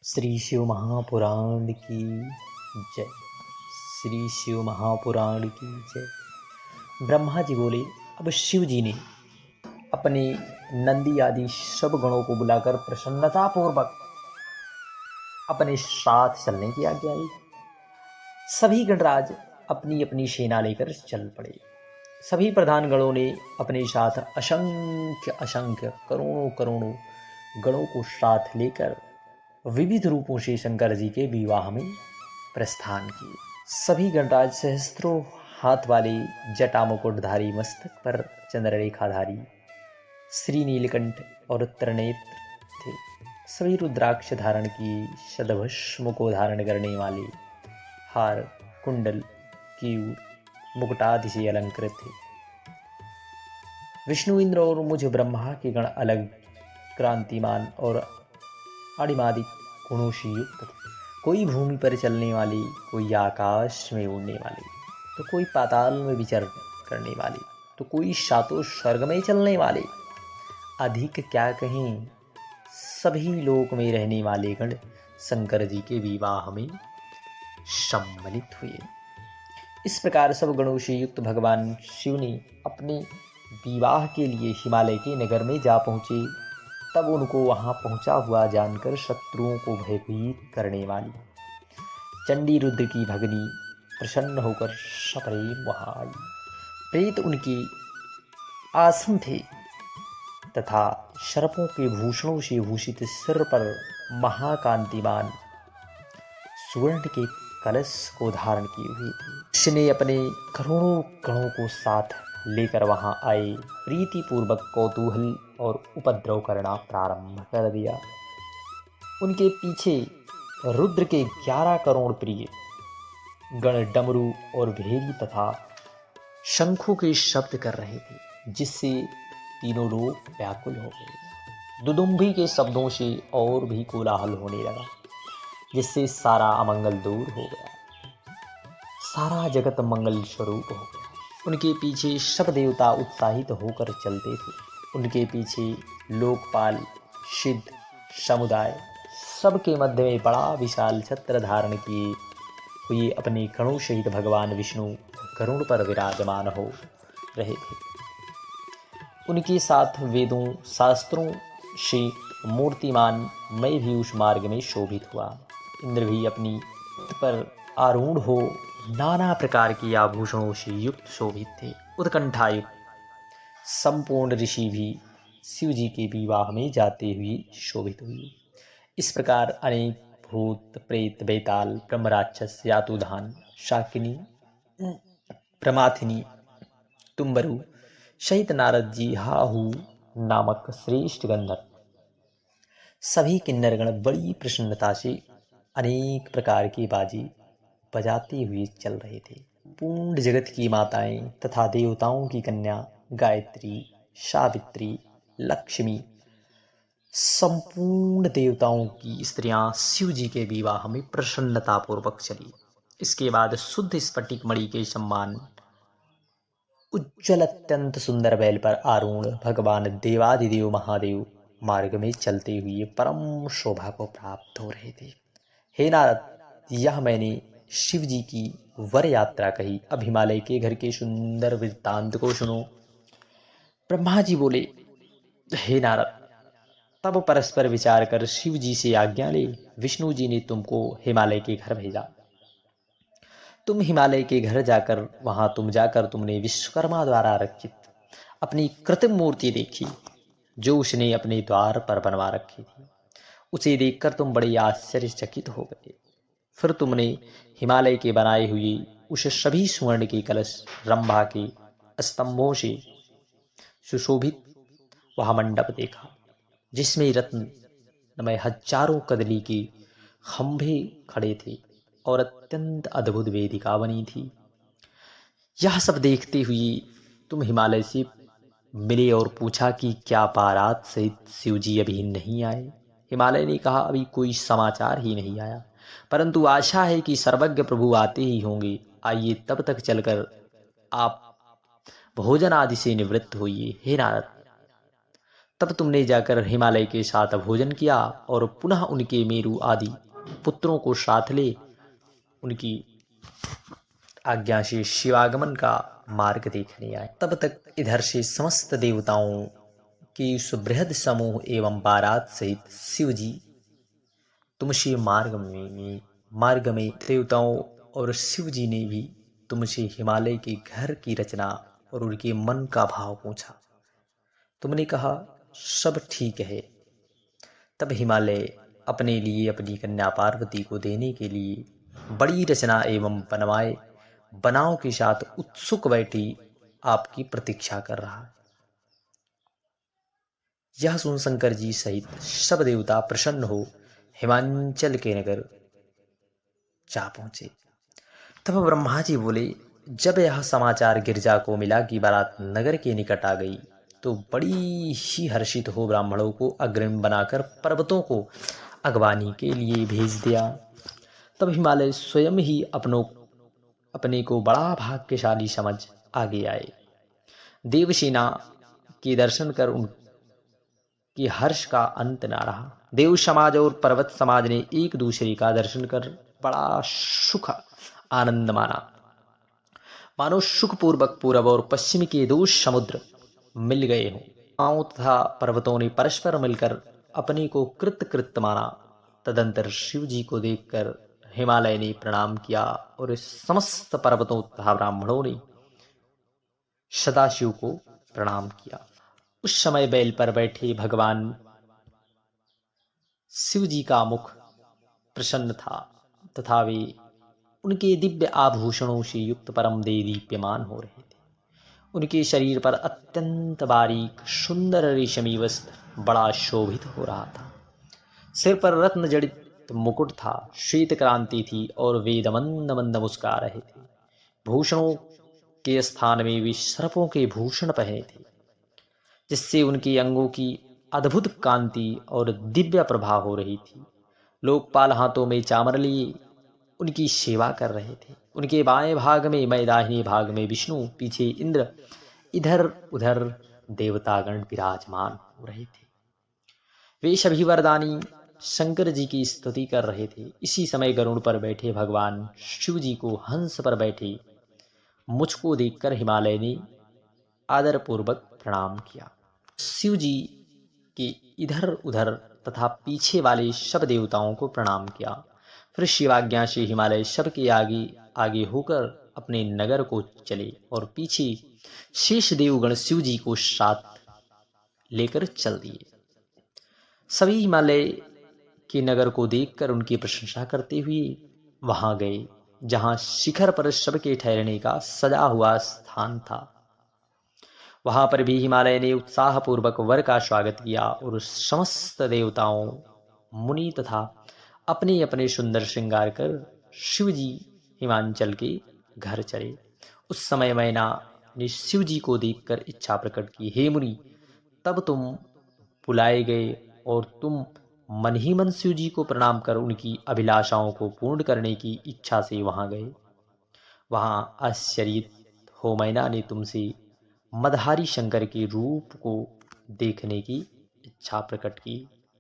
श्री शिव महापुराण की जय। श्री शिव महापुराण की जय। ब्रह्मा जी बोले, अब शिव जी ने अपने नंदी आदि सब गणों को बुलाकर प्रसन्नता पूर्वक अपने साथ चलने की आज्ञा दी। सभी गणराज अपनी अपनी सेना लेकर चल पड़े। सभी प्रधान गणों ने अपने साथ असंख्य असंख्य करोड़ों करोड़ों गणों को साथ लेकर विविध रूपों से शंकर जी के विवाह में प्रस्थान किए। सभी गणराज सहस्त्रों हाथ वाले जटा मुकुटधारी, मस्तक पर चंद्ररेखाधारी श्री नीलकंठ और त्रिनेत्र थे। सभी रुद्राक्ष धारण किए, शतभस्म को धारण करने वाले, हार, कुंडल, कीयूर, मुकुटादि से अलंकृत थे। विष्णु, इंद्र और मुझ ब्रह्मा के गण अलग क्रांतिमान और अणिमादिक गुणों से युक्त थे। कोई भूमि पर चलने वाले, कोई आकाश में उड़ने वाले, तो कोई पाताल में विचरण करने वाले, तो कोई सातों स्वर्ग में चलने वाले। अधिक क्या कहें, सभी लोक में रहने वाले गण शंकर जी के विवाह में सम्मिलित हुए। इस प्रकार सब गणों से युक्त भगवान शिव ने अपने विवाह के लिए हिमालय के नगर में जा पहुँचे। तब उनको वहां पहुंचा हुआ जानकर शत्रुओं को भयभीत करने वाली चंडी रुद्र की भगनी प्रसन्न होकर सप्रेम वहां आई। प्रेत उनके आसन थे तथा सर्पों के भूषणों से भूषित सिर पर महाकांतिमान सुवर्ण के कलश को धारण किए हुए थे। उसने अपने करोड़ों गणों को साथ लेकर वहां आए, प्रीतिपूर्वक कौतूहल और उपद्रव करना प्रारंभ कर दिया। उनके पीछे रुद्र के 11 करोड़ प्रिय गण डमरू और भेरी तथा शंखों के शब्द कर रहे थे, जिससे तीनों लोग व्याकुल हो गए। दुदुम्भी के शब्दों से और भी कोलाहल होने लगा, जिससे सारा अमंगल दूर हो गया, सारा जगत मंगल स्वरूप हो गया। उनके पीछे सब देवता उत्साहित होकर चलते थे। उनके पीछे लोकपाल, सिद्ध, समुदाय सबके मध्य में बड़ा विशाल छत्र धारण किए हुए अपने गणों सहित भगवान विष्णु गरुड़ पर विराजमान हो रहे थे। उनके साथ वेदों शास्त्रों से मूर्तिमान मैं भी उस मार्ग में शोभित हुआ। इंद्र भी अपनी पर आरूढ़ हो नाना प्रकार के आभूषणों से युक्त शोभित थे। उत्कंठायुक्त संपूर्ण ऋषि भी शिव जी के विवाह में जाते हुए शोभित हुए। इस प्रकार अनेक भूत, प्रेत, बेताल, ब्रह्मराक्षस, यातुधान, शाकिनी, प्रमाथिनी, तुम्बरु सहित नारद जी, हाहू नामक श्रेष्ठ गंधर्व सभी किन्नरगण बड़ी प्रसन्नता से अनेक प्रकार के बाजे बजाते हुए चल रहे थे। पूर्ण जगत की माताएं तथा देवताओं की कन्या गायत्री, सावित्री, लक्ष्मी, संपूर्ण देवताओं की स्त्रियां शिव जी के विवाह में प्रसन्नता पूर्वक चली। इसके बाद शुद्ध स्फटिक मणि के सम्मान उज्ज्वल अत्यंत सुंदर बैल पर आरूढ़ भगवान देवादिदेव महादेव मार्ग में चलते हुए परम शोभा को प्राप्त हो रहे थे। हे नारद, यह मैंने शिव जी की वर यात्रा कही। अब हिमालय के घर के सुंदर वृत्तांत को सुनो। ब्रह्मा जी बोले, हे नारद, तब परस्पर विचार कर शिव जी से आज्ञा ले विष्णु जी ने तुमको हिमालय के घर भेजा। तुम हिमालय के घर जाकर तुमने विश्वकर्मा द्वारा रचित अपनी कृत्रिम मूर्ति देखी, जो उसने अपने द्वार पर बनवा रखी थी। उसे देखकर तुम बड़े आश्चर्यचकित हो गए। फिर तुमने हिमालय के बनाए हुए उस सभी स्वर्ण के कलश, रंभा के स्तंभों से सुशोभित वह मंडप देखा, जिसमें रत्नमय हजारों कदली के खंभे खड़े थे और अत्यंत अद्भुत वेदिका बनी थी। यह सब देखते हुए तुम हिमालय से मिले और पूछा कि क्या बारात सहित शिव जी अभी नहीं आए। हिमालय ने कहा, अभी कोई समाचार ही नहीं आया, परंतु आशा है कि सर्वज्ञ प्रभु आते ही होंगे। आइए तब तक चलकर आप भोजन आदि से निवृत्त होइए। हे नारद, तब तुमने जाकर हिमालय के साथ भोजन किया और पुनः उनके मेरु आदि पुत्रों को साथ ले उनकी आज्ञा से शिवागमन का मार्ग देखने आए। तब तक इधर से समस्त देवताओं के सुबृहद समूह एवं बारात सहित शिवजी तुमसे मार्ग में देवताओं और शिवजी ने भी तुमसे हिमालय के घर की रचना और उनके मन का भाव पूछा। तुमने कहा सब ठीक है। तब हिमालय अपने लिए अपनी कन्या पार्वती को देने के लिए बड़ी रचना एवं बनाव के साथ उत्सुक बैठी आपकी प्रतीक्षा कर रहा है। यह सुन शंकर जी सहित सब देवता प्रसन्न हो हिमांचल के नगर जा पहुंचे। तब ब्रह्मा जी बोले, जब यह समाचार गिरजा को मिला कि बारात नगर के निकट आ गई तो बड़ी ही हर्षित हो ब्राह्मणों को अग्रिम बनाकर पर्वतों को अगवानी के लिए भेज दिया। तब हिमालय स्वयं ही अपने को बड़ा भाग्यशाली समझ आगे आए। देवसेना के दर्शन कर उनके हर्ष का अंत न रहा। देव समाज और पर्वत समाज ने एक दूसरे का दर्शन कर बड़ा सुख आनंद मानो सुखपूर्वक पूर्व और पश्चिम के दो समुद्र मिल गए हों। गांवों तथा पर्वतों ने परस्पर मिलकर अपने को कृत माना। तदंतर शिव जी को देखकर हिमालय ने प्रणाम किया और समस्त पर्वतों तथा ब्राह्मणों ने सदाशिव को प्रणाम किया। उस समय बैल पर बैठे भगवान शिव जी का मुख प्रसन्न था तथा वे उनके दिव्य आभूषणों से युक्त परम दीप्यमान हो रहे थे। उनके शरीर पर अत्यंत बारीक सुंदर रेशमी वस्त्र बड़ा शोभित हो रहा था। सिर पर रत्न जड़ित मुकुट था, श्वेत क्रांति थी और वेद मंद मंद मुस्कुरा रहे थे। भूषणों के स्थान में वे सर्पों के भूषण पहने थे, जिससे उनके अंगों की अद्भुत कांति और दिव्य प्रभा हो रही थी। लोकपाल हाथों में चामर लिए उनकी सेवा कर रहे थे। उनके बाएं भाग में मैं, दाहिने भाग में विष्णु, पीछे इंद्र, इधर उधर देवतागण विराजमान हो रहे थे। वे सभी वरदानी शंकर जी की स्तुति कर रहे थे। इसी समय गरुड़ पर बैठे भगवान शिव जी को हंस पर बैठे मुझको देखकर हिमालय ने आदरपूर्वक प्रणाम किया। शिव जी के इधर उधर तथा पीछे वाले सब देवताओं को प्रणाम किया। फिर शिवाज्ञा से हिमालय सबके आगे आगे होकर अपने नगर को चले और पीछे शेष देवगण शिव जी को साथ लेकर चल दिए। सभी हिमालय के नगर को देखकर उनकी प्रशंसा करते हुए वहां गए जहां शिखर पर सबके ठहरने का सजा हुआ स्थान था। वहां पर भी हिमालय ने उत्साहपूर्वक वर का स्वागत किया और समस्त देवताओं, मुनि तथा अपने अपने सुंदर श्रृंगार कर शिव जी हिमांचल के घर चले। उस समय मैना ने शिव जी को देखकर इच्छा प्रकट की, हे मुनि, तब तुम बुलाए गए और तुम मन ही मन शिव जी को प्रणाम कर उनकी अभिलाषाओं को पूर्ण करने की इच्छा से वहां गए। वहां आश्चर्यित हो मैना ने तुमसे मदहारी शंकर के रूप को देखने की इच्छा प्रकट की।